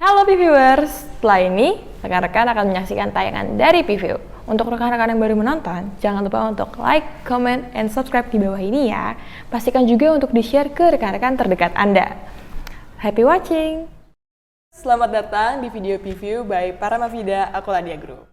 Halo P-Viewers, setelah ini rekan-rekan akan menyaksikan tayangan dari P-View. Untuk rekan-rekan yang baru menonton, jangan lupa untuk like, comment, and subscribe di bawah ini ya. Pastikan juga untuk di-share ke rekan-rekan terdekat Anda. Happy watching! Selamat datang di video P-View by Paramavida Akuladia Group.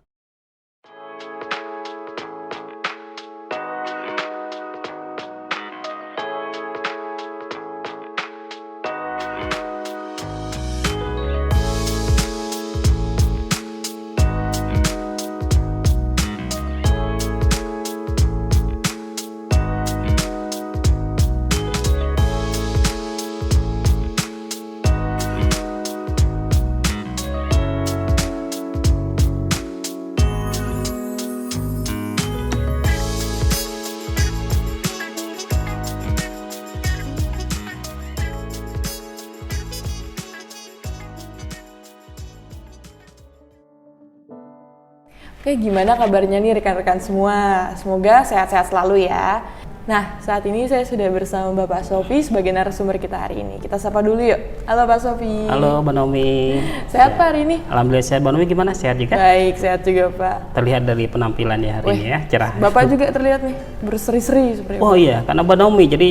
Oke, gimana kabarnya nih rekan-rekan semua? Semoga sehat-sehat selalu ya. Nah, saat ini saya sudah bersama Bapak Sofi sebagai narasumber kita hari ini. Kita sapa dulu yuk. Halo Pak Sofi. Halo Mbak Naomi. Sehat Pak hari ini? Alhamdulillah sehat. Mbak Naomi gimana? Sehat juga? Baik, sehat juga Pak. Terlihat dari penampilannya hari ini ya, cerah. Bapak juga terlihat nih, berseri-seri seperti Oh iya, karena Mbak Naomi jadi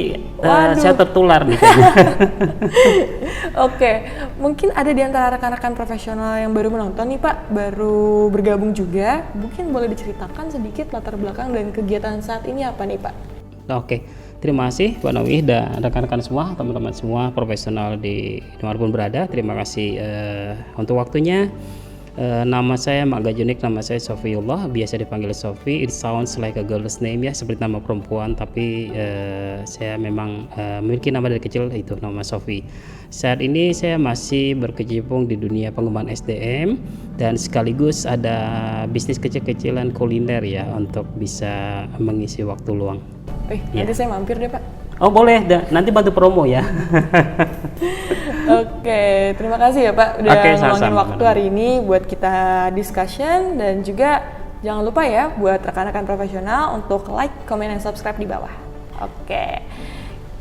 saya tertular nih kayaknya. Oke, mungkin ada di antara rekan-rekan profesional yang baru menonton nih Pak, baru bergabung juga. Mungkin boleh diceritakan sedikit latar belakang dan kegiatan saat ini apa nih Pak? Oke, terima kasih Mbak Naomi dan rekan-rekan semua, teman-teman semua profesional di dimanapun berada. Terima kasih untuk waktunya. Nama saya Mak Gajunik, nama saya Sofiullah, biasa dipanggil Sofi. It sounds like a girl's name ya, seperti nama perempuan, tapi saya memang memiliki nama dari kecil, itu nama Sofi. Saat ini saya masih berkecimpung di dunia pengembangan SDM dan sekaligus ada bisnis kecil-kecilan kuliner ya untuk bisa mengisi waktu luang. Nanti saya mampir deh Pak. Oh boleh, nanti bantu promo ya. Oke, terima kasih ya Pak udah ngeluangin waktu hari ini buat kita discussion, dan juga jangan lupa ya buat rekan-rekan profesional untuk like, comment, dan subscribe di bawah. Oke,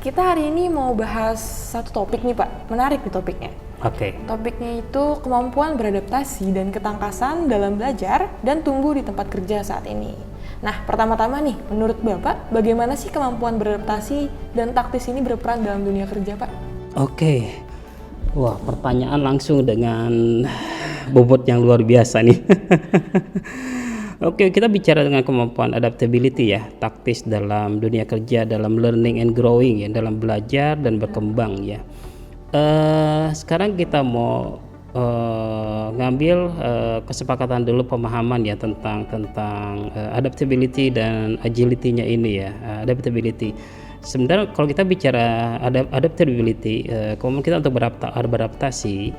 kita hari ini mau bahas satu topik nih Pak, menarik nih topiknya. Oke. Topiknya itu kemampuan beradaptasi dan ketangkasan dalam belajar dan tumbuh di tempat kerja saat ini. Nah, pertama-tama nih, menurut Bapak, bagaimana sih kemampuan beradaptasi dan taktis ini berperan dalam dunia kerja, Pak? Oke. Wah, pertanyaan langsung dengan bobot yang luar biasa nih. Oke, kita bicara dengan kemampuan adaptability ya, taktis dalam dunia kerja, dalam learning and growing ya, dalam belajar dan berkembang ya. Sekarang kita mau ngambil kesepakatan dulu pemahaman ya tentang adaptability dan agility-nya ini ya. Adaptability sebenarnya kalau kita bicara adaptability, kemampuan kita untuk beradaptasi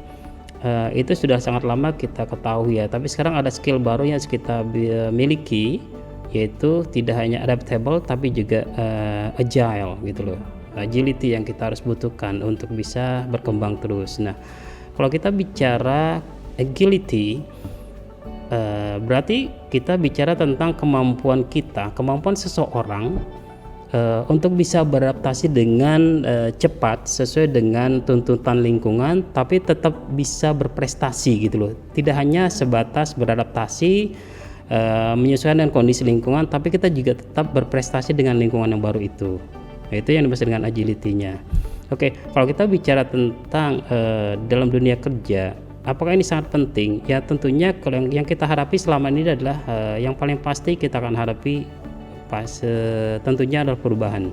itu sudah sangat lama kita ketahui ya, tapi sekarang ada skill baru yang kita miliki, yaitu tidak hanya adaptable tapi juga agile gitu loh. Agility yang kita harus butuhkan untuk bisa berkembang terus. Nah, kalau kita bicara agility, berarti kita bicara tentang kemampuan kita, kemampuan seseorang untuk bisa beradaptasi dengan cepat sesuai dengan tuntutan lingkungan, tapi tetap bisa berprestasi gitu loh. Tidak hanya sebatas beradaptasi, menyesuaikan dengan kondisi lingkungan, tapi kita juga tetap berprestasi dengan lingkungan yang baru itu. Nah, itu yang dimaksud dengan agility-nya. Oke, kalau kita bicara tentang dalam dunia kerja, apakah ini sangat penting? Ya tentunya kalau yang kita hadapi selama ini adalah yang paling pasti kita akan hadapi tentunya adalah perubahan.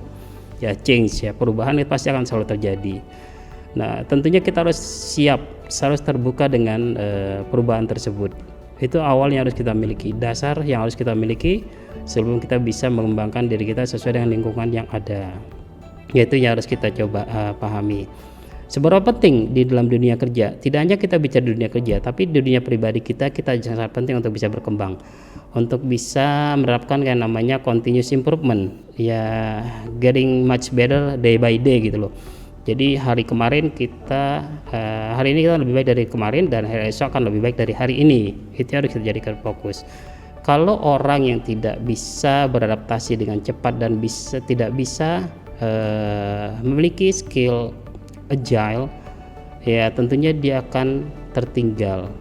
Ya change ya, perubahan itu pasti akan selalu terjadi. Nah, tentunya kita harus siap, harus terbuka dengan perubahan tersebut. Itu awal yang harus kita miliki, dasar yang harus kita miliki sebelum kita bisa mengembangkan diri kita sesuai dengan lingkungan yang ada. Yaitu yang harus kita coba pahami. Seberapa penting di dalam dunia kerja? Tidak hanya kita bicara dunia kerja, tapi di dunia pribadi kita sangat penting untuk bisa berkembang, untuk bisa menerapkan kayak namanya continuous improvement, ya getting much better day by day gitu loh. Jadi hari kemarin hari ini kita lebih baik dari kemarin, dan hari esok akan lebih baik dari hari ini. Itu harus kita jadikan fokus. Kalau orang yang tidak bisa beradaptasi dengan cepat dan tidak bisa memiliki skill agile, ya tentunya dia akan tertinggal,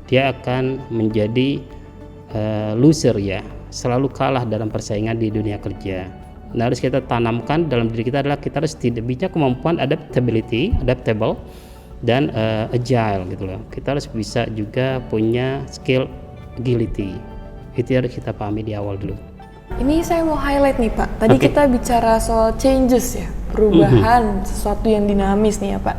dia akan menjadi loser ya, selalu kalah dalam persaingan di dunia kerja. Nah, harus kita tanamkan dalam diri kita adalah kita harus tidak punya kemampuan adaptable dan agile gitu loh. Kita harus bisa juga punya skill agility. Itu harus kita pahami di awal dulu. Ini saya mau highlight nih Pak. Tadi kita bicara soal changes ya, perubahan, sesuatu yang dinamis nih ya Pak.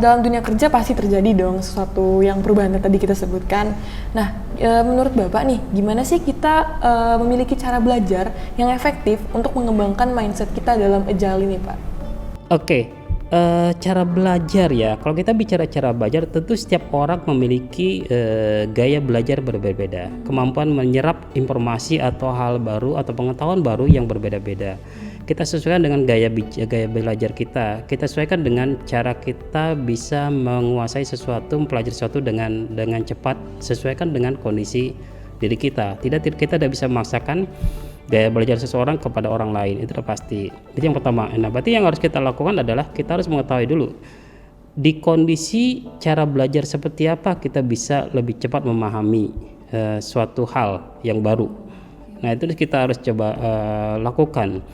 Dalam dunia kerja pasti terjadi dong sesuatu yang perubahan yang tadi kita sebutkan. Nah, menurut Bapak nih, gimana sih kita memiliki cara belajar yang efektif untuk mengembangkan mindset kita dalam agile ini Pak? Cara belajar ya, kalau kita bicara cara belajar, tentu setiap orang memiliki gaya belajar berbeda-beda, kemampuan menyerap informasi atau hal baru atau pengetahuan baru yang berbeda-beda. Kita sesuaikan dengan gaya belajar kita sesuaikan dengan cara kita bisa menguasai sesuatu, mempelajari sesuatu dengan cepat, sesuaikan dengan kondisi diri kita. Kita tidak bisa memaksakan gaya belajar seseorang kepada orang lain, itu udah pasti. Itu yang pertama. Nah, berarti yang harus kita lakukan adalah kita harus mengetahui dulu di kondisi cara belajar seperti apa kita bisa lebih cepat memahami suatu hal yang baru. Nah, itu kita harus coba lakukan.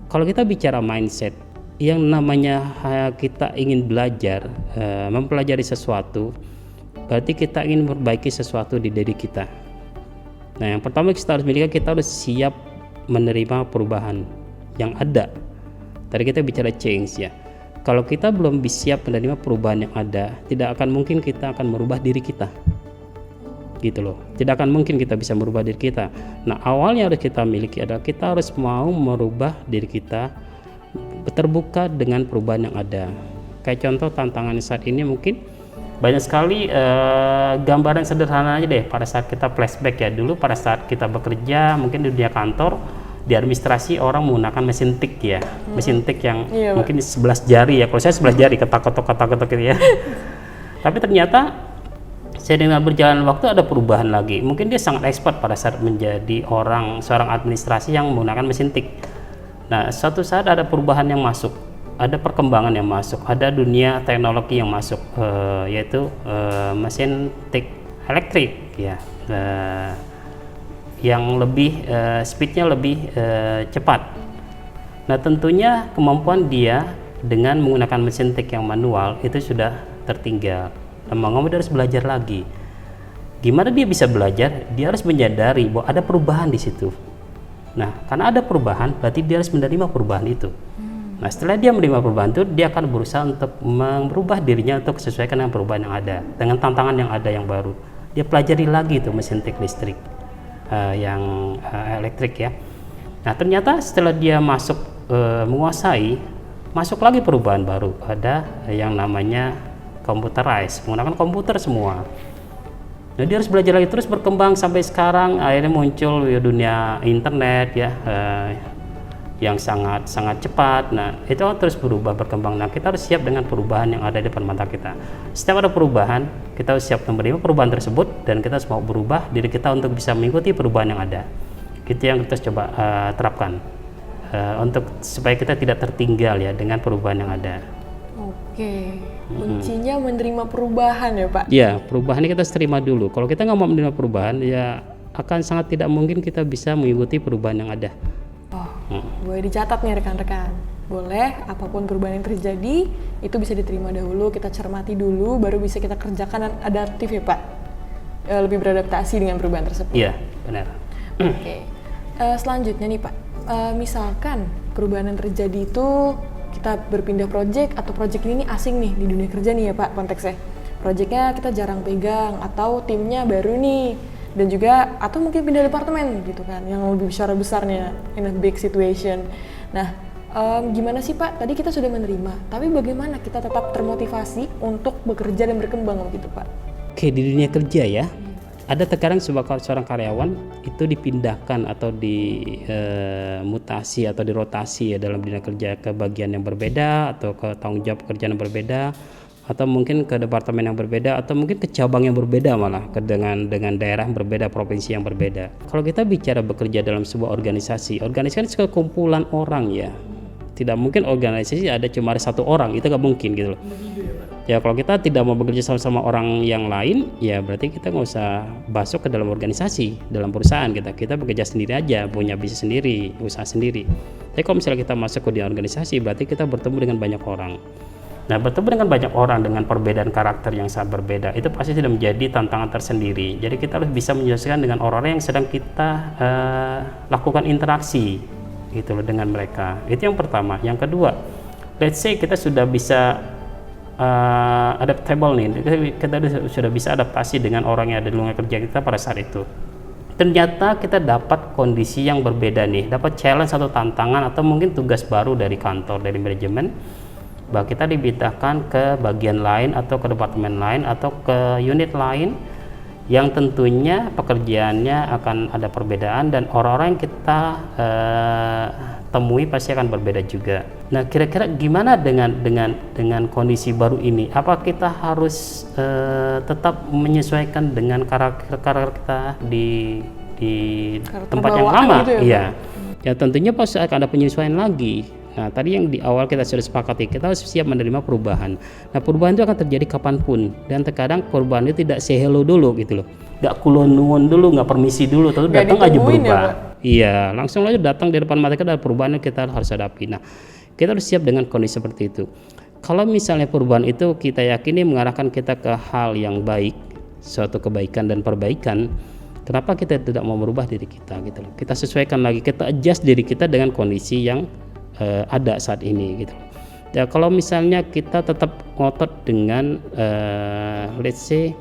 Kalau kita bicara mindset, yang namanya kita ingin belajar, mempelajari sesuatu, berarti kita ingin memperbaiki sesuatu di diri kita. Nah, yang pertama kita harus miliki, kita harus siap menerima perubahan yang ada. Tadi kita bicara change ya. Kalau kita belum siap menerima perubahan yang ada, tidak akan mungkin kita akan merubah diri kita. Gitu loh. Tidak akan mungkin kita bisa merubah diri kita. Nah, awalnya harus kita miliki adalah kita harus mau merubah diri kita, terbuka dengan perubahan yang ada. Kayak contoh tantangan saat ini mungkin banyak sekali gambaran sederhana aja deh pada saat kita flashback ya. Dulu pada saat kita bekerja mungkin di dunia kantor, di administrasi orang menggunakan mesin tik ya. Mesin tik yang mungkin 11 jari ya. Kalau saya 11 jari ketak-ketok gitu ya. Tapi ternyata seiring berjalan waktu ada perubahan lagi. Mungkin dia sangat expert pada saat menjadi seorang administrasi yang menggunakan mesin tik. Nah, suatu saat ada perubahan yang masuk, ada perkembangan yang masuk, ada dunia teknologi yang masuk, yaitu mesin tik elektrik ya, yang lebih speednya lebih cepat. Nah, tentunya kemampuan dia dengan menggunakan mesin tik yang manual itu sudah tertinggal. Dia harus belajar lagi. Gimana dia bisa belajar? Dia harus menyadari bahwa ada perubahan di situ. Nah, karena ada perubahan, berarti dia harus menerima perubahan itu. Nah, setelah dia menerima perubahan itu, dia akan berusaha untuk merubah dirinya untuk sesuaikan dengan perubahan yang ada, dengan tantangan yang ada yang baru. Dia pelajari lagi itu mesin tik listrik, yang elektrik ya. Nah, ternyata setelah dia menguasai, masuk lagi perubahan baru. Ada yang namanya computerized, menggunakan komputer semua. Nah, dia harus belajar lagi, terus berkembang sampai sekarang akhirnya muncul dunia internet ya, yang sangat cepat. Nah, itu terus berubah, berkembang. Nah, kita harus siap dengan perubahan yang ada di depan mata kita. Setiap ada perubahan, kita harus siap menerima perubahan tersebut dan kita harus mau berubah diri kita untuk bisa mengikuti perubahan yang ada. Itu yang kita coba terapkan untuk supaya kita tidak tertinggal ya dengan perubahan yang ada. Oke, kuncinya menerima perubahan ya Pak? Ya, perubahan ini kita harus terima dulu. Kalau kita nggak mau menerima perubahan, ya akan sangat tidak mungkin kita bisa mengikuti perubahan yang ada. Boleh dicatat nih rekan-rekan. Boleh, apapun perubahan yang terjadi, itu bisa diterima dahulu, kita cermati dulu, baru bisa kita kerjakan dan adaptif ya Pak? Lebih beradaptasi dengan perubahan tersebut. Iya, benar. Oke. Selanjutnya nih Pak, misalkan perubahan yang terjadi itu kita berpindah project atau project ini asing nih di dunia kerja nih ya Pak konteksnya. Projectnya kita jarang pegang atau timnya baru nih, dan juga atau mungkin pindah departemen gitu kan, yang lebih besarnya in a big situation. Nah, gimana sih Pak? Tadi kita sudah menerima, tapi bagaimana kita tetap termotivasi untuk bekerja dan berkembang gitu Pak? Oke, di dunia kerja ya, ada terkadang seorang karyawan itu dipindahkan atau dimutasi atau dirotasi ya dalam dunia kerja ke bagian yang berbeda atau ke tanggung jawab pekerjaan yang berbeda, atau mungkin ke departemen yang berbeda, atau mungkin ke cabang yang berbeda, malah dengan daerah yang berbeda, provinsi yang berbeda. Kalau kita bicara bekerja dalam sebuah organisasi itu kumpulan orang ya, Tidak mungkin organisasi ada cuma ada satu orang, itu nggak mungkin gitu loh. Ya kalau kita tidak mau bekerja sama orang yang lain, ya berarti kita nggak usah masuk ke dalam organisasi, dalam perusahaan kita bekerja sendiri aja, punya bisnis sendiri, usaha sendiri. Tapi kalau misalnya kita masuk ke organisasi, berarti kita bertemu dengan banyak orang. Nah, bertemu dengan banyak orang dengan perbedaan karakter yang sangat berbeda, itu pasti sudah menjadi tantangan tersendiri. Jadi kita harus bisa menyesuaikan dengan orang-orang yang sedang kita lakukan interaksi gitu loh dengan mereka. Itu yang pertama. Yang kedua, let's say kita sudah bisa adaptable nih, kita sudah bisa adaptasi dengan orang yang ada di lingkungan kerja kita pada saat itu. Ternyata kita dapat kondisi yang berbeda nih, dapat challenge atau tantangan atau mungkin tugas baru dari kantor, dari manajemen, bahwa kita dipindahkan ke bagian lain atau ke departemen lain atau ke unit lain yang tentunya pekerjaannya akan ada perbedaan dan orang-orang yang kita temui pasti akan berbeda juga. Nah, kira-kira gimana dengan kondisi baru ini? Apa kita harus tetap menyesuaikan dengan karakter kita di tempat yang lama? Gitu ya, iya. Ya tentunya pasti akan ada penyesuaian lagi. Nah, tadi yang di awal kita sudah sepakati, kita harus siap menerima perubahan. Nah, perubahan itu akan terjadi kapanpun, dan terkadang perubahan itu tidak say hello dulu gitu loh, nggak kulon dulu, nggak permisi dulu, terus datang aja berubah. Iya, langsung aja datang di depan mata kita ada perubahan yang kita harus hadapi. Nah, kita harus siap dengan kondisi seperti itu. Kalau misalnya perubahan itu kita yakini mengarahkan kita ke hal yang baik, suatu kebaikan dan perbaikan, kenapa kita tidak mau merubah diri kita gitu loh? Kita sesuaikan lagi, kita adjust diri kita dengan kondisi yang ada saat ini gitu. Ya kalau misalnya kita tetap ngotot dengan let's say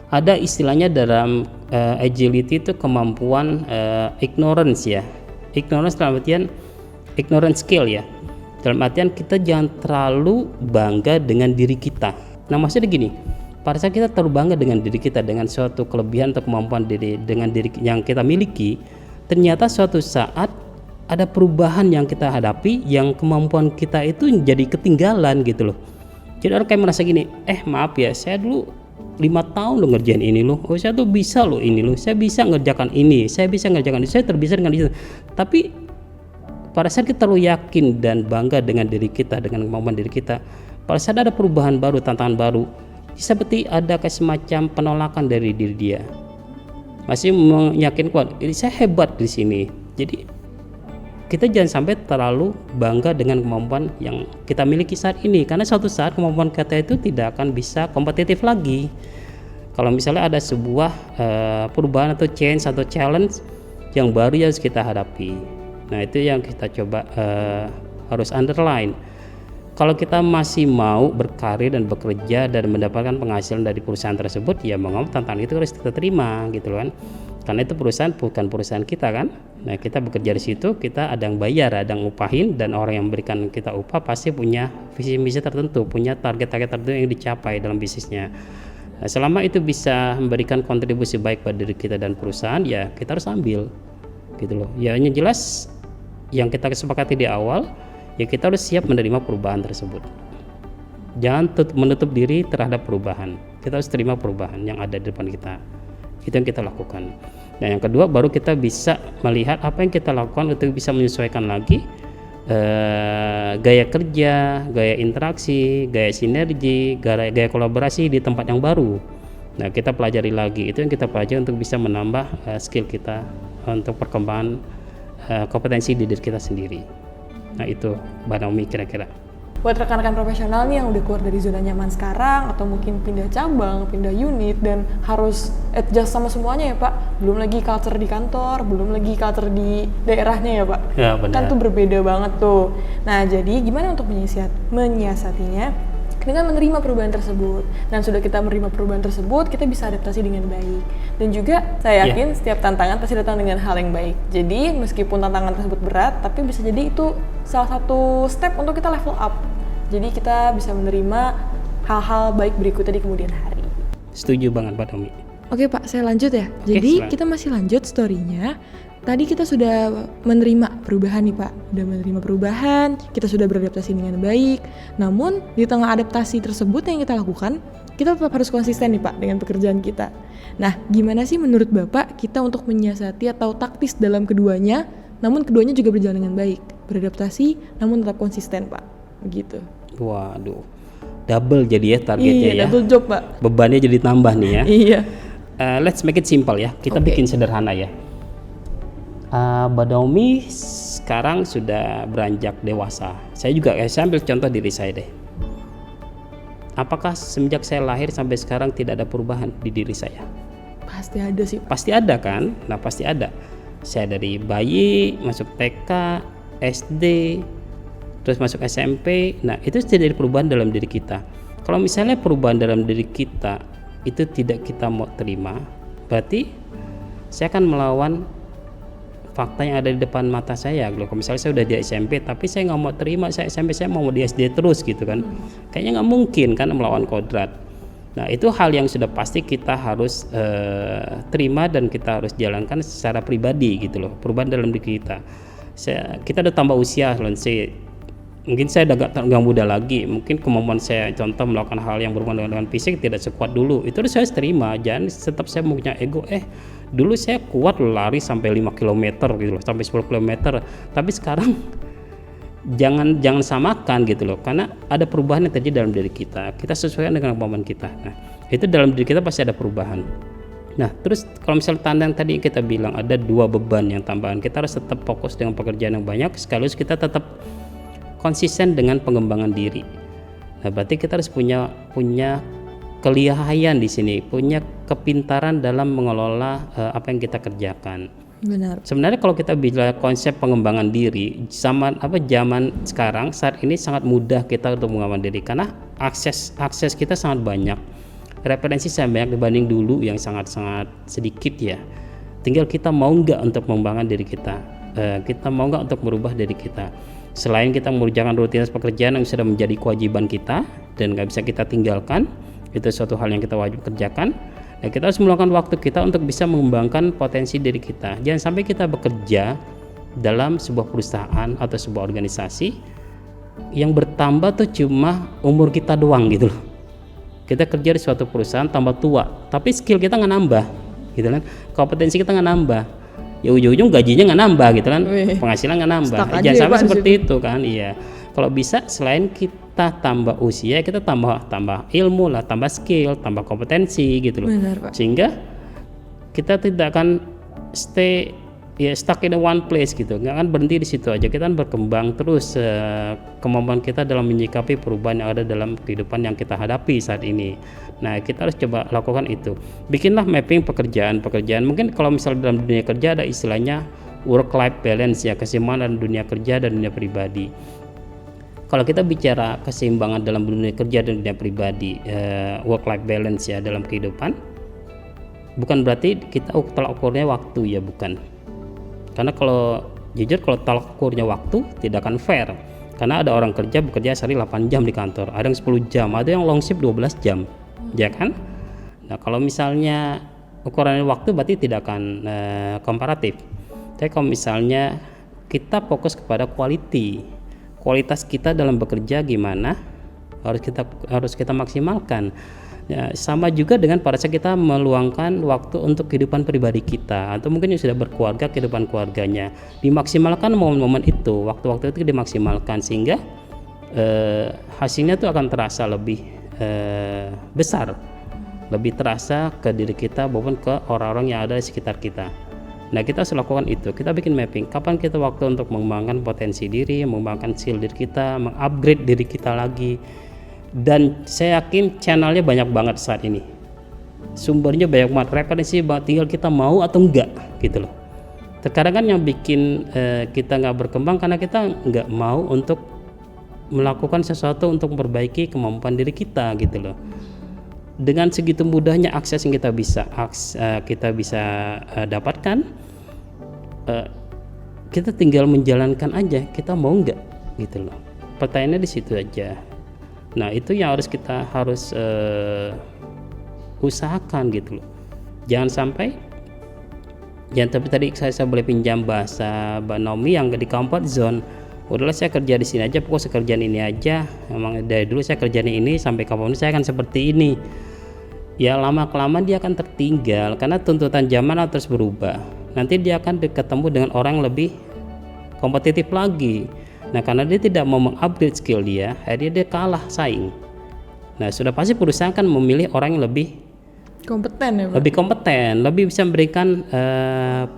ada istilahnya dalam agility itu kemampuan ignorance ya. Ignorance dalam artian ignorance skill ya. Dalam artian kita jangan terlalu bangga dengan diri kita. Nah, maksudnya gini, pada saat kita terlalu bangga dengan diri kita, dengan suatu kelebihan atau kemampuan dengan diri yang kita miliki, ternyata suatu saat ada perubahan yang kita hadapi yang kemampuan kita itu jadi ketinggalan gitu loh. Jadi orang kayak merasa gini, maaf ya, saya dulu 5 tahun lo ngerjain ini loh, saya tuh bisa loh ini loh, saya bisa ngerjakan ini, saya bisa ngerjakan ini, saya terbiasa dengan itu. Tapi pada saat kita terlalu yakin dan bangga dengan diri kita, dengan kemampuan diri kita, pada saat ada perubahan baru, tantangan baru, seperti ada kayak semacam penolakan dari diri dia. Masih meyakinkan, ini saya hebat di sini. Jadi kita jangan sampai terlalu bangga dengan kemampuan yang kita miliki saat ini, karena suatu saat kemampuan kita itu tidak akan bisa kompetitif lagi. Kalau misalnya ada sebuah perubahan atau change atau challenge yang baru yang harus kita hadapi. Nah, itu yang kita coba harus underline. Kalau kita masih mau berkarir dan bekerja dan mendapatkan penghasilan dari perusahaan tersebut, ya mau nggak tantangan itu harus kita terima gitu kan. Karena itu perusahaan bukan perusahaan kita kan. Nah, kita bekerja di situ, kita ada yang bayar, ada yang upahin, dan orang yang memberikan kita upah pasti punya visi misi tertentu, punya target-target tertentu yang dicapai dalam bisnisnya. Nah, selama itu bisa memberikan kontribusi baik pada diri kita dan perusahaan, ya kita harus ambil gitu loh. Ya yang jelas yang kita sepakati di awal, ya kita harus siap menerima perubahan tersebut. Jangan menutup diri terhadap perubahan. Kita harus terima perubahan yang ada di depan kita. Itu yang kita lakukan. Nah, yang kedua baru kita bisa melihat apa yang kita lakukan untuk bisa menyesuaikan lagi gaya kerja, gaya interaksi, gaya sinergi, gaya kolaborasi di tempat yang baru. Nah, kita pelajari lagi, itu yang kita pelajari untuk bisa menambah skill kita untuk perkembangan kompetensi di diri kita sendiri. Nah, itu Mbak Naomi kira-kira. Buat rekan-rekan profesional nih yang udah keluar dari zona nyaman sekarang atau mungkin pindah cabang, pindah unit dan harus adjust sama semuanya ya Pak. Belum lagi culture di kantor, belum lagi culture di daerahnya ya Pak. Ya, benar. Kan tuh berbeda banget tuh. Nah, jadi gimana untuk menyiasatinya? Dengan menerima perubahan tersebut. Dan sudah kita menerima perubahan tersebut, kita bisa adaptasi dengan baik. Dan juga saya yakin setiap tantangan pasti datang dengan hal yang baik. Jadi meskipun tantangan tersebut berat, tapi bisa jadi itu salah satu step untuk kita level up. Jadi kita bisa menerima hal-hal baik berikutnya di kemudian hari. Setuju banget Pak Tommy. Oke Pak, saya lanjut ya. Jadi kita masih lanjut story-nya. Tadi kita sudah menerima perubahan nih Pak, udah menerima perubahan, kita sudah beradaptasi dengan baik. Namun di tengah adaptasi tersebut yang kita lakukan, kita tetap harus konsisten nih Pak dengan pekerjaan kita. Nah, gimana sih menurut Bapak kita untuk menyiasati atau taktis dalam keduanya, namun keduanya juga berjalan dengan baik? beradaptasi namun tetap konsisten, Pak. Begitu. Waduh, double jadi ya targetnya ya. Double job, Pak. Bebannya jadi tambah nih ya. Iya. Let's make it simple ya. Kita bikin sederhana ya. Mbak Naomi sekarang sudah beranjak dewasa. Saya ambil contoh diri saya deh. Apakah semenjak saya lahir sampai sekarang tidak ada perubahan di diri saya? Pasti ada sih, Pak. Pasti ada kan? Nah, pasti ada. Saya dari bayi masuk TK, SD, terus masuk SMP. Nah, itu tidak ada perubahan dalam diri kita. Kalau misalnya perubahan dalam diri kita itu tidak kita mau terima, berarti saya akan melawan fakta yang ada di depan mata saya. Kalau misalnya saya udah di SMP tapi saya nggak mau terima saya SMP, saya mau di SD terus gitu kan, kayaknya nggak mungkin kan melawan kodrat. Nah, itu hal yang sudah pasti kita harus terima dan kita harus jalankan secara pribadi gitu loh, perubahan dalam diri kita. Kita udah tambah usia, mungkin saya udah gak muda lagi, mungkin kemampuan saya contoh melakukan hal yang berhubungan dengan fisik tidak sekuat dulu, itu harus saya terima. Jangan tetap saya punya ego, dulu saya kuat lari sampai 5 km gitu loh, sampai 10 km, tapi sekarang jangan samakan gitu loh, karena ada perubahan yang terjadi dalam diri kita sesuaikan dengan kemampuan kita. Nah, itu dalam diri kita pasti ada perubahan. Nah, terus kalau misalnya tandang tadi kita bilang ada 2 beban yang tambahan, kita harus tetap fokus dengan pekerjaan yang banyak sekaligus kita tetap konsisten dengan pengembangan diri. Nah, berarti kita harus punya kelihayan di sini, punya kepintaran dalam mengelola apa yang kita kerjakan. Benar. Sebenarnya kalau kita bicara konsep pengembangan diri, zaman sekarang saat ini sangat mudah kita untuk mengembangkan diri karena akses kita sangat banyak. Referensi sangat banyak dibanding dulu yang sangat-sangat sedikit ya. Tinggal kita mau nggak untuk mengembangkan diri kita. Kita mau nggak untuk merubah diri kita. Selain kita mengerjakan rutinitas pekerjaan yang sudah menjadi kewajiban kita dan nggak bisa kita tinggalkan, itu suatu hal yang kita wajib kerjakan. Nah, kita harus meluangkan waktu kita untuk bisa mengembangkan potensi diri kita. Jangan sampai kita bekerja dalam sebuah perusahaan atau sebuah organisasi yang bertambah tuh cuma umur kita doang gitu loh. Kita kerja di suatu perusahaan tambah tua, tapi skill kita nggak nambah, gitu kan? Kompetensi kita nggak nambah. Ya ujung-ujung gajinya nggak nambah gitu kan, penghasilan nggak nambah. Jangan sampai seperti itu kan. Iya, kalau bisa selain kita tambah usia, kita tambah ilmu lah, tambah skill, tambah kompetensi gitu loh. Benar, Pak. Sehingga kita tidak akan stuck in one place gitu, nggak akan berhenti di situ aja. Kita akan berkembang terus kemampuan kita dalam menyikapi perubahan yang ada dalam kehidupan yang kita hadapi saat ini. Nah, kita harus coba lakukan itu. Bikinlah mapping pekerjaan. Mungkin kalau misalnya dalam dunia kerja ada istilahnya work-life balance ya, keseimbangan dunia kerja dan dunia pribadi. Kalau kita bicara keseimbangan dalam dunia kerja dan dunia pribadi, work-life balance ya dalam kehidupan, bukan berarti kita tolak ukurnya waktu ya, bukan. Karena kalau jujur kalau tolak ukurnya waktu tidak akan fair. Karena ada orang bekerja sehari 8 jam di kantor, ada yang 10 jam, ada yang long shift 12 jam. Ya kan? Nah, kalau misalnya ukurannya waktu berarti tidak akan komparatif. Tapi kalau misalnya kita fokus kepada kualitas kita dalam bekerja gimana, harus kita maksimalkan. Ya, sama juga dengan pada saat kita meluangkan waktu untuk kehidupan pribadi kita atau mungkin yang sudah berkeluarga, kehidupan keluarganya, dimaksimalkan momen-momen itu, waktu-waktu itu dimaksimalkan sehingga hasilnya itu akan terasa lebih besar, lebih terasa ke diri kita maupun ke orang-orang yang ada di sekitar kita. Nah, kita harus lakukan itu. Kita bikin mapping kapan kita waktu untuk mengembangkan potensi diri, mengembangkan skill diri kita, mengupgrade diri kita lagi. Dan saya yakin channelnya banyak banget saat ini, sumbernya banyak banget, referensi banget, tinggal kita mau atau enggak gitu loh. Terkadang kan yang bikin kita nggak berkembang karena kita nggak mau untuk melakukan sesuatu untuk memperbaiki kemampuan diri kita gitu loh. Dengan segitu mudahnya akses yang kita bisa dapatkan, kita tinggal menjalankan aja, kita mau nggak gitu loh. Pertanyaannya di situ aja. Nah, itu yang kita harus usahakan gitu loh. Jangan tapi tadi saya boleh pinjam bahasa Mbak Naomi yang di comfort zone. Udahlah, saya kerja di sini aja, pokoknya kerjaan ini aja. Memang dari dulu saya kerjaan ini sampai kapan saya akan seperti ini. Ya lama kelamaan dia akan tertinggal karena tuntutan zaman terus berubah. Nanti dia akan ketemu dengan orang yang lebih kompetitif lagi. Nah, karena dia tidak mau mengupgrade skill dia, akhirnya dia kalah saing. Nah, sudah pasti perusahaan kan memilih orang yang lebih Kompeten ya Pak? lebih kompeten, lebih bisa memberikan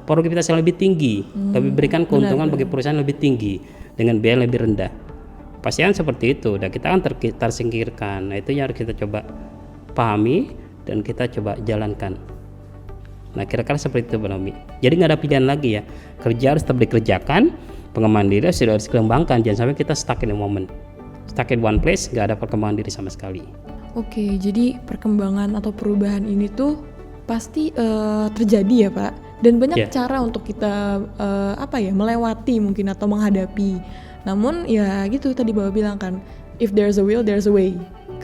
produktivitas yang lebih tinggi, lebih berikan keuntungan bagi perusahaan lebih tinggi dengan biaya yang lebih rendah. Pasti kan seperti itu, dan kita kan tersingkirkan. Nah, itu yang harus kita coba pahami dan kita coba jalankan. Nah, kira-kira seperti itu Bang Naomi. Jadi nggak ada pilihan lagi ya, kerja harus tetap dikerjakan, pengembangan diri sudah harus dikembangkan, jangan sampai kita stuck in the moment, stuck in one place, nggak ada perkembangan diri sama sekali. Oke, jadi perkembangan atau perubahan ini tuh pasti terjadi ya Pak, dan banyak cara untuk kita melewati mungkin atau menghadapi. Namun ya gitu tadi Bapak bilang kan, if there's a will, there's a way.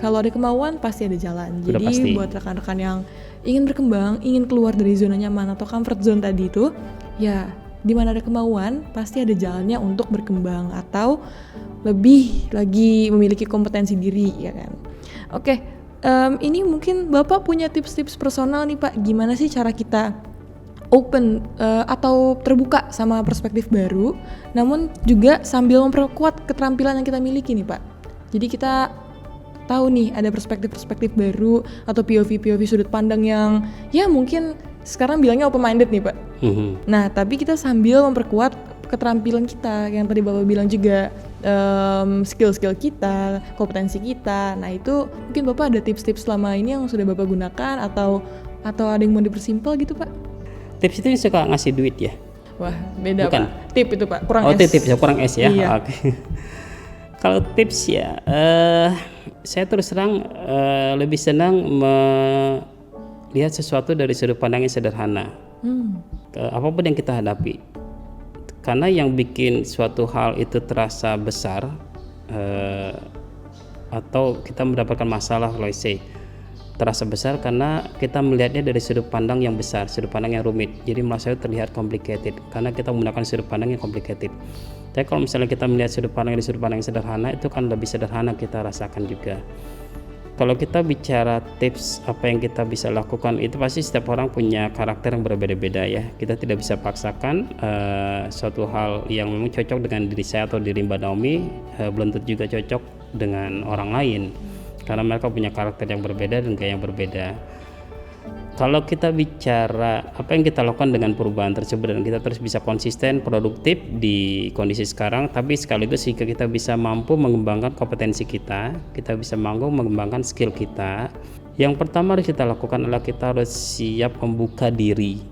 Kalau ada kemauan pasti ada jalan. Sudah Jadi pasti. Buat rekan-rekan yang ingin berkembang, ingin keluar dari zona nyaman atau comfort zone tadi itu, ya di mana ada kemauan pasti ada jalannya untuk berkembang atau lebih lagi memiliki kompetensi diri ya kan. Oke, ini mungkin Bapak punya tips-tips personal nih Pak, gimana sih cara kita open atau terbuka sama perspektif baru, namun juga sambil memperkuat keterampilan yang kita miliki nih Pak. Jadi kita tahu nih ada perspektif-perspektif baru atau POV sudut pandang yang ya mungkin sekarang bilangnya open minded nih Pak. Nah, tapi kita sambil memperkuat keterampilan kita yang tadi Bapak bilang juga, skill-skill kita, kompetensi kita. Nah, itu mungkin Bapak ada tips-tips selama ini yang sudah Bapak gunakan atau ada yang mau dipersimpel gitu Pak? Tips itu yang suka ngasih duit ya? Wah, beda Bukan. Pak. Tip itu Pak, kurang S. Oh, tips ya, kurang S ya. Iya. Oke. Kalau tips ya, saya terus terang lebih senang melihat sesuatu dari sudut pandang yang sederhana. Apapun yang kita hadapi, karena yang bikin suatu hal itu terasa besar atau kita mendapatkan masalah, let's say terasa besar karena kita melihatnya dari sudut pandang yang besar, sudut pandang yang rumit, jadi merasa terlihat complicated karena kita menggunakan sudut pandang yang complicated. Tapi kalau misalnya kita melihat sudut pandang dari sudut pandang yang sederhana, itu kan lebih sederhana kita rasakan juga. Kalau kita bicara tips apa yang kita bisa lakukan, itu pasti setiap orang punya karakter yang berbeda-beda ya. Kita tidak bisa paksakan suatu hal yang memang cocok dengan diri saya atau diri Mbak Naomi, belum tentu juga cocok dengan orang lain, karena mereka punya karakter yang berbeda dan gaya yang berbeda. Kalau kita bicara apa yang kita lakukan dengan perubahan tersebut dan kita terus bisa konsisten, produktif di kondisi sekarang, tapi sekaligus jika kita bisa mampu mengembangkan kompetensi kita bisa mampu mengembangkan skill kita. Yang pertama harus kita lakukan adalah kita harus siap membuka diri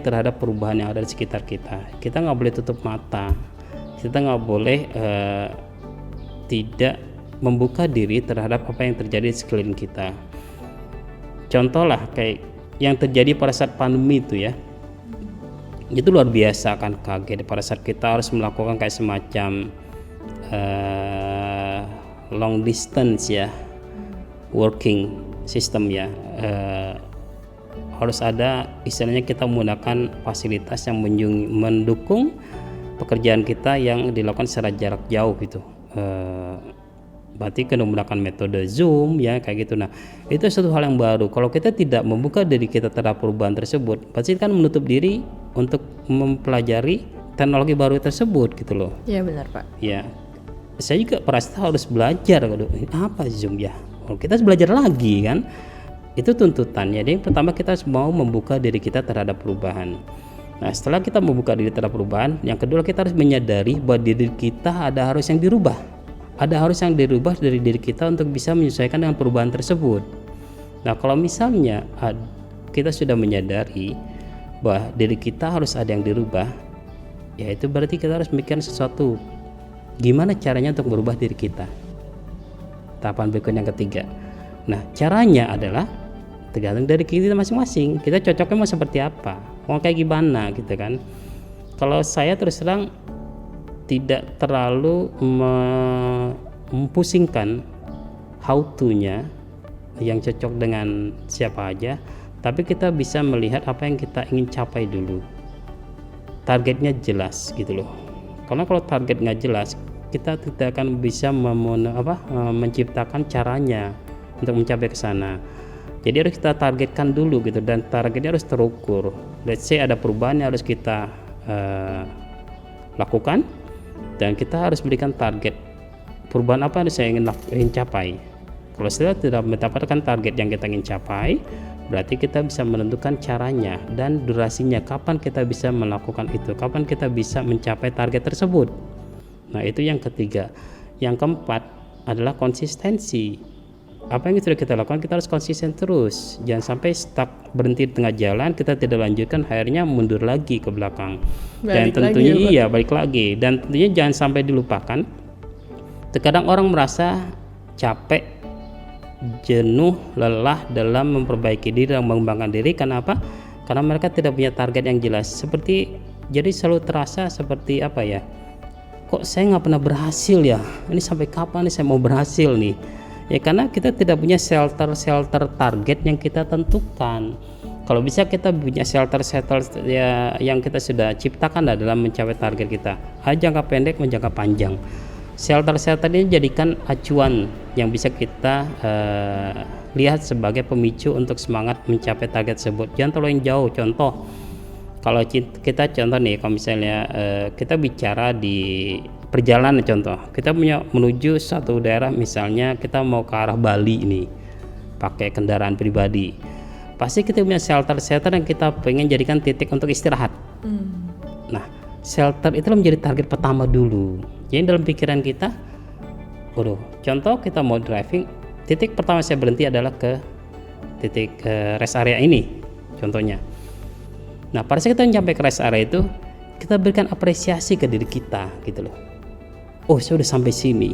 terhadap perubahan yang ada di sekitar kita. Kita nggak boleh tutup mata, kita nggak boleh tidak membuka diri terhadap apa yang terjadi di sekeliling kita. Contoh lah kayak yang terjadi pada saat pandemi itu ya, itu luar biasa kan, kaget pada saat kita harus melakukan kayak semacam long distance ya, working system ya, harus ada istilahnya kita menggunakan fasilitas yang mendukung pekerjaan kita yang dilakukan secara jarak jauh gitu. Berarti kena menggunakan metode Zoom ya kayak gitu. Nah, itu suatu hal yang baru. Kalau kita tidak membuka diri kita terhadap perubahan tersebut, pasti kan menutup diri untuk mempelajari teknologi baru tersebut gitu loh. Iya benar Pak. Ya, saya juga pasti harus belajar. Apa Zoom ya? Kita harus belajar lagi kan? Itu tuntutannya. Jadi pertama kita harus mau membuka diri kita terhadap perubahan. Nah, setelah kita membuka diri terhadap perubahan, yang kedua kita harus menyadari bahwa diri kita ada harus yang dirubah. Ada harus yang dirubah dari diri kita untuk bisa menyesuaikan dengan perubahan tersebut. Nah, kalau misalnya kita sudah menyadari bahwa diri kita harus ada yang dirubah, ya itu berarti kita harus memikirkan sesuatu. Gimana caranya untuk merubah diri kita? Tahapan berikut yang ketiga. Nah, caranya adalah tergantung dari kita masing-masing. Kita cocoknya mau seperti apa? Mau kayak gimana gitu kan? Kalau saya terus terang tidak terlalu mempusingkan how to-nya yang cocok dengan siapa aja, tapi kita bisa melihat apa yang kita ingin capai dulu. Targetnya jelas gitu loh. Karena kalau target nggak jelas, kita tidak akan bisa menciptakan caranya untuk mencapai ke sana. Jadi harus kita targetkan dulu gitu, dan targetnya harus terukur. Let's say ada perubahan yang harus kita lakukan, dan kita harus berikan target perubahan apa yang saya ingin capai. Kalau sudah tidak mendapatkan target yang kita ingin capai, berarti kita bisa menentukan caranya dan durasinya, kapan kita bisa melakukan itu, kapan kita bisa mencapai target tersebut. Nah, itu yang ketiga. Yang keempat adalah konsistensi. Apa yang sudah kita lakukan, kita harus konsisten terus. Jangan sampai stuck, berhenti di tengah jalan, kita tidak lanjutkan, akhirnya mundur lagi ke belakang. Dan tentunya balik lagi. Dan tentunya jangan sampai dilupakan. Terkadang orang merasa capek, jenuh, lelah dalam memperbaiki diri dan mengembangkan diri. Kenapa? Karena mereka tidak punya target yang jelas. Jadi selalu terasa seperti apa ya? Kok saya nggak pernah berhasil ya? Ini sampai kapan nih saya mau berhasil nih? Ya karena kita tidak punya shelter target yang kita tentukan. Kalau bisa kita punya shelter ya, yang kita sudah ciptakan dalam mencapai target kita. Jangka pendek dan jangka panjang. Shelter ini jadikan acuan yang bisa kita lihat sebagai pemicu untuk semangat mencapai target tersebut. Jangan terlalu yang jauh. Contoh, kalau kita contoh nih, kalau misalnya kita bicara di perjalanan, contoh kita menuju satu daerah, misalnya kita mau ke arah Bali ini pakai kendaraan pribadi, pasti kita punya shelter yang kita pengen jadikan titik untuk istirahat. Nah, shelter itu menjadi target pertama dulu. Jadi dalam pikiran kita, contoh kita mau driving, titik pertama saya berhenti adalah ke titik rest area ini, contohnya. Nah, pada saat kita sampai ke rest area itu, kita berikan apresiasi ke diri kita, gitu loh. Saya udah sampai sini.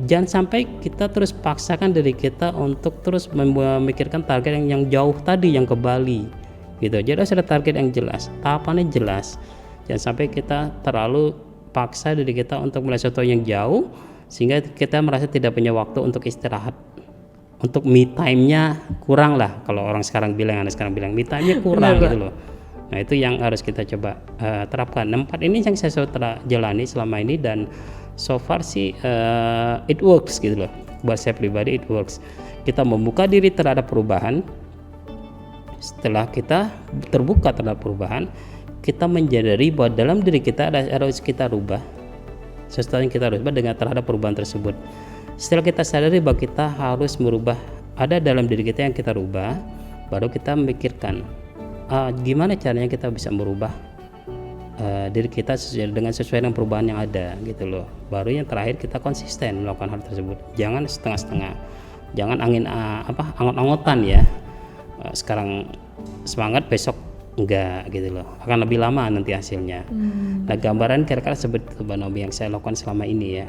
Jangan sampai kita terus paksakan diri kita untuk terus memikirkan target yang jauh tadi, yang ke Bali, gitu. Jadi harus ada target yang jelas, tahapannya jelas. Jangan sampai kita terlalu paksa diri kita untuk melihat sesuatu yang jauh, sehingga kita merasa tidak punya waktu untuk istirahat. Untuk me time-nya kurang lah, kalau orang sekarang bilang me time-nya kurang gitu loh. Nah, itu yang harus kita coba terapkan. 4 ini yang saya sudah jalani selama ini, dan so far sih it works gitu loh. Buat saya pribadi it works. Kita membuka diri terhadap perubahan. Setelah kita terbuka terhadap perubahan, kita menyadari bahwa dalam diri kita harus kita rubah sesuatu yang kita rubah dengan terhadap perubahan tersebut. Setelah kita sadari bahwa kita harus merubah, ada dalam diri kita yang kita rubah, baru kita memikirkan gimana caranya kita bisa merubah diri kita sesuai dengan perubahan yang ada, gitu loh. Baru yang terakhir kita konsisten melakukan hal tersebut. Jangan setengah-setengah, jangan angot-angotan ya. Sekarang semangat, besok enggak, gitu loh. Akan lebih lama nanti hasilnya. Nah, gambaran kira-kira seperti itu, Mbak Nobi, yang saya lakukan selama ini ya.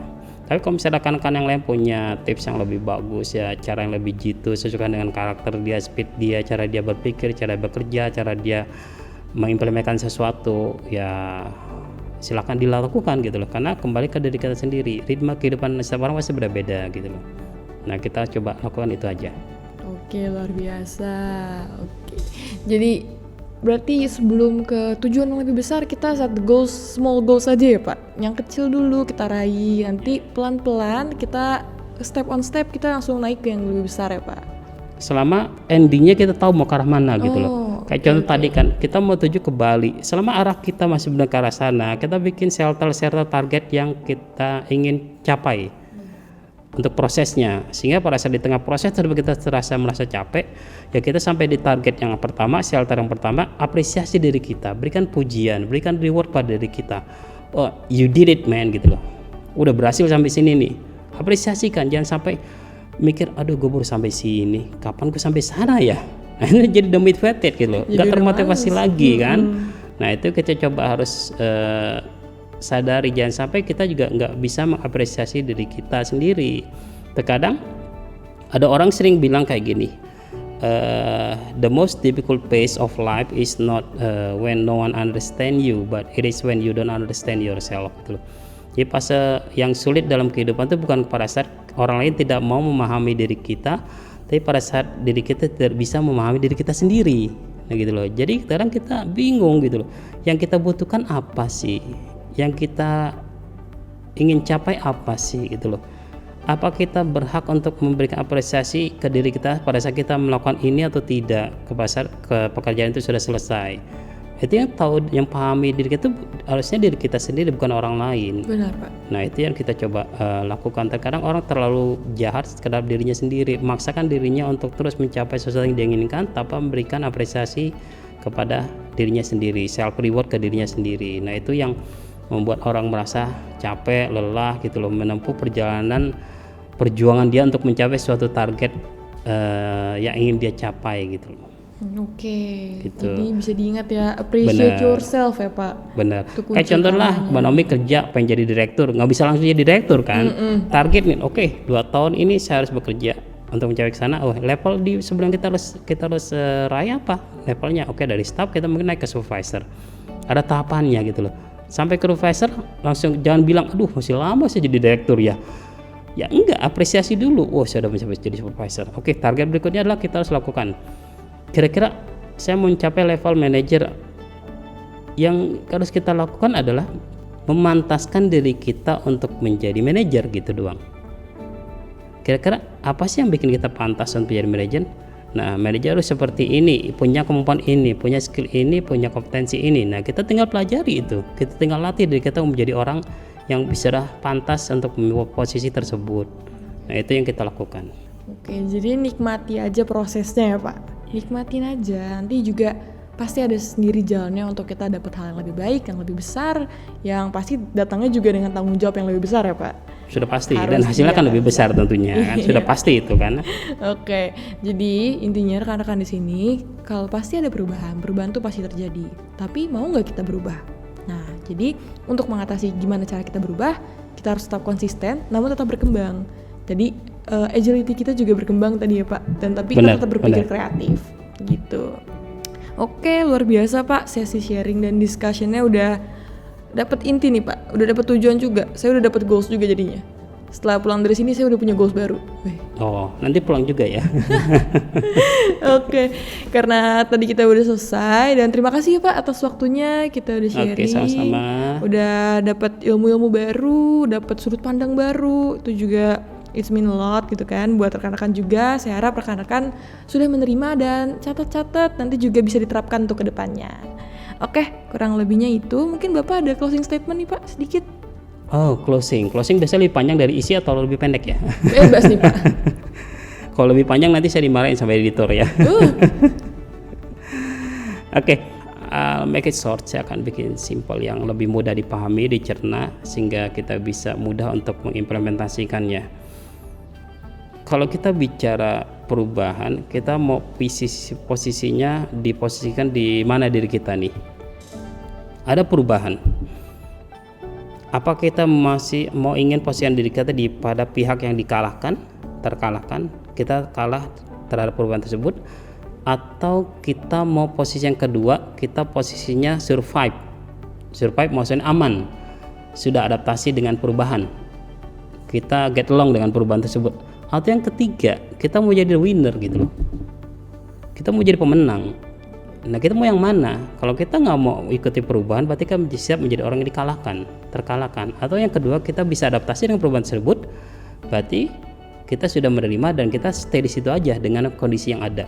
Tapi kalau misalnya rekan-rekan yang lain punya tips yang lebih bagus ya, cara yang lebih jitu sesuai dengan karakter dia, speed dia, cara dia berpikir, cara bekerja, cara dia mengimplementasikan sesuatu, ya silakan dilakukan gitu loh. Karena kembali ke diri kita sendiri, ritme kehidupan setiap orang pasti berbeda gitu loh. Nah, kita coba lakukan itu aja. Oke, luar biasa. Oke, jadi berarti sebelum ke tujuan yang lebih besar, kita set goals, small goals aja ya Pak. Yang kecil dulu kita raih, nanti pelan-pelan kita step on step kita langsung naik ke yang lebih besar ya Pak. Selama endingnya kita tahu mau ke arah mana gitu loh. Kayak contoh tadi kan, kita mau tuju ke Bali. Selama arah kita masih benar ke arah sana, kita bikin shelter target yang kita ingin capai untuk prosesnya, sehingga pada saat di tengah proses kita merasa capek, ya kita sampai di target yang pertama, shelter yang pertama, apresiasi diri kita, berikan pujian, berikan reward pada diri kita. You did it man, gitu loh. Udah berhasil sampai sini nih. Apresiasikan, jangan sampai mikir, gue baru sampai sini, kapan gue sampai sana ya? Nah, itu jadi demotivated gitu loh, nggak termotivasi lagi kan. Nah, itu kita coba harus sadari, jangan sampai kita juga nggak bisa mengapresiasi diri kita sendiri. Terkadang ada orang sering bilang kayak gini, the most difficult phase of life is not when no one understand you, but it is when you don't understand yourself gitu loh. Jadi fase yang sulit dalam kehidupan itu bukan pada saat orang lain tidak mau memahami diri kita, tapi pada saat diri kita tidak bisa memahami diri kita sendiri. Nah, gitu loh. Jadi kadang kita bingung gitu loh, yang kita butuhkan apa sih, yang kita ingin capai apa sih gitu loh. Apa kita berhak untuk memberikan apresiasi ke diri kita pada saat kita melakukan ini atau tidak, ke pekerjaan itu sudah selesai. Itu yang tahu, yang pahami diri kita harusnya diri kita sendiri, bukan orang lain. Benar, Pak. Nah itu yang kita coba lakukan. Terkadang orang terlalu jahat terhadap dirinya sendiri, memaksakan dirinya untuk terus mencapai sesuatu yang dia inginkan tanpa memberikan apresiasi kepada dirinya sendiri, self reward ke dirinya sendiri. Nah itu yang membuat orang merasa capek, lelah gitu loh, menempuh perjuangan dia untuk mencapai suatu target yang ingin dia capai gitu loh. Oke, Gitu. jadi bisa diingat ya, appreciate Bener. yourself ya Pak. Benar. Itu kunci Kayak contoh lah, utamanya. Mbak Nomi kerja pengen jadi direktur, nggak bisa langsung jadi direktur kan? Target nih, oke, 2 tahun ini saya harus bekerja untuk mencapai ke sana. Oh, level di sebelum kita harus raih apa? Levelnya oke, dari staff kita mungkin naik ke supervisor. Ada tahapannya gitu loh. Sampai ke supervisor langsung jangan bilang, aduh masih lama saya jadi direktur ya. Ya enggak, apresiasi dulu. Oh, saya sudah mencapai jadi supervisor. Oke, target berikutnya adalah kita harus lakukan. Kira-kira saya mau mencapai level manager. Yang harus kita lakukan adalah memantaskan diri kita untuk menjadi manajer gitu doang. Kira-kira apa sih yang bikin kita pantas untuk menjadi manajer? Nah, manajer harus seperti ini, punya kemampuan ini, punya skill ini, punya kompetensi ini. Nah, kita tinggal pelajari itu. Kita tinggal latih diri kita menjadi orang yang bisa pantas untuk memiliki posisi tersebut. Nah, itu yang kita lakukan. Oke, jadi nikmati aja prosesnya ya Pak. Nikmatin aja, nanti juga pasti ada sendiri jalannya untuk kita dapat hal yang lebih baik, yang lebih besar, yang pasti datangnya juga dengan tanggung jawab yang lebih besar ya Pak. Sudah pasti, Harus, dan hasilnya kan iya. lebih besar tentunya kan. Sudah pasti itu kan. Oke, jadi intinya rekan-rekan di sini, kalau pasti ada perubahan tuh pasti terjadi. Tapi mau nggak kita berubah? Nah, jadi untuk mengatasi gimana cara kita berubah, kita harus tetap konsisten, namun tetap berkembang. Jadi agility kita juga berkembang tadi ya Pak, dan tapi Benar, kita tetap berpikir benar. kreatif, gitu. Oke, luar biasa Pak, sesi sharing dan discussionnya udah dapat inti nih Pak, udah dapat tujuan juga. Saya udah dapat goals juga jadinya. Setelah pulang dari sini saya udah punya goals baru. Wih. Oh, nanti pulang juga ya. Oke, karena tadi kita udah selesai dan terima kasih ya Pak atas waktunya, kita udah sharing. Oke, sama-sama. Udah dapat ilmu-ilmu baru, dapat sudut pandang baru, itu juga it's mean a lot gitu kan buat rekan-rekan juga. Saya harap rekan-rekan sudah menerima dan catat-catat, nanti juga bisa diterapkan untuk kedepannya. Oke, kurang lebihnya itu. Mungkin Bapak ada closing statement nih Pak, sedikit. Oh, closing biasanya lebih panjang dari isi atau lebih pendek ya? Bebas nih Pak. Kalau lebih panjang nanti saya dimarahin sama editor ya. Oke, make it short. Saya akan bikin simple yang lebih mudah dipahami, dicerna, sehingga kita bisa mudah untuk mengimplementasikannya. Kalau kita bicara perubahan, kita mau posisinya diposisikan di mana diri kita nih? Ada perubahan. Apa kita masih mau ingin posisikan diri kita pada pihak yang terkalahkan, kita kalah terhadap perubahan tersebut, atau kita mau posisi yang kedua, kita posisinya survive maksudnya aman, sudah adaptasi dengan perubahan, kita get along dengan perubahan tersebut, atau yang ketiga kita mau jadi winner gitu loh, kita mau jadi pemenang. Nah, kita mau yang mana? Kalau kita nggak mau ikuti perubahan, berarti kan siap menjadi orang yang terkalahkan. Atau yang kedua, kita bisa adaptasi dengan perubahan tersebut, berarti kita sudah menerima dan kita stay di situ aja dengan kondisi yang ada.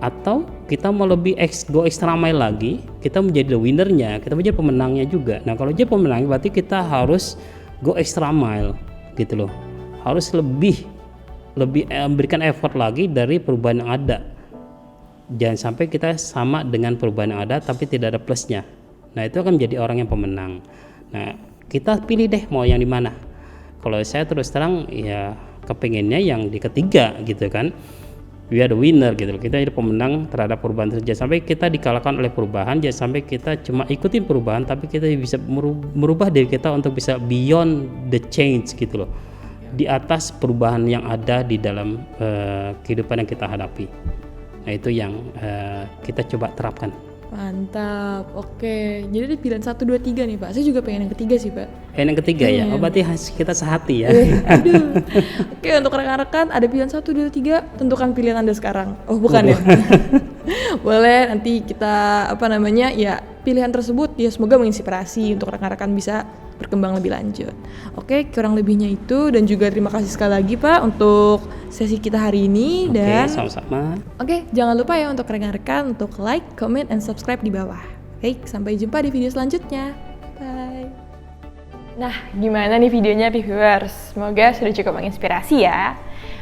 Atau kita mau lebih go extra mile lagi, kita menjadi winnernya, kita menjadi pemenangnya juga. Nah, kalau jadi pemenang, berarti kita harus go extra mile gitu loh. Harus lebih memberikan effort lagi dari perubahan yang ada. Jangan sampai kita sama dengan perubahan yang ada tapi tidak ada plusnya. Nah, itu akan menjadi orang yang pemenang. Nah, kita pilih deh mau yang di mana. Kalau saya terus terang ya kepinginnya yang di ketiga gitu kan. We are the winner gitu. Kita jadi pemenang terhadap perubahan tersebut. Jangan sampai kita dikalahkan oleh perubahan, jangan sampai kita cuma ikutin perubahan tapi kita bisa merubah diri kita untuk bisa beyond the change gitu loh. Di atas perubahan yang ada di dalam kehidupan yang kita hadapi. Nah, itu yang kita coba terapkan. Mantap, oke. Jadi ada pilihan 1, 2, 3 nih Pak. Saya juga pengen yang ketiga sih Pak. Yang ketiga ya, oh, berarti kita sehati ya. Aduh. Oke, untuk rekan-rekan ada pilihan 1, 2, 3. Tentukan pilihan Anda sekarang. Oh bukan ya. Boleh nanti kita ya pilihan tersebut ya semoga menginspirasi untuk rekan-rekan bisa berkembang lebih lanjut. Oke, kurang lebihnya itu dan juga terima kasih sekali lagi Pak untuk sesi kita hari ini. Dan sama-sama. Oke, jangan lupa ya untuk rekan-rekan untuk like, comment, and subscribe di bawah. Oke, sampai jumpa di video selanjutnya. Bye. Nah, gimana nih videonya viewers? Semoga sudah cukup menginspirasi ya.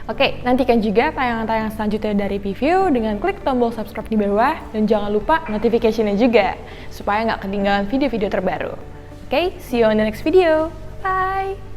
Oke, nantikan juga tayangan-tayangan selanjutnya dari Pview dengan klik tombol subscribe di bawah dan jangan lupa notification-nya juga supaya nggak ketinggalan video-video terbaru. Oke, see you on the next video. Bye!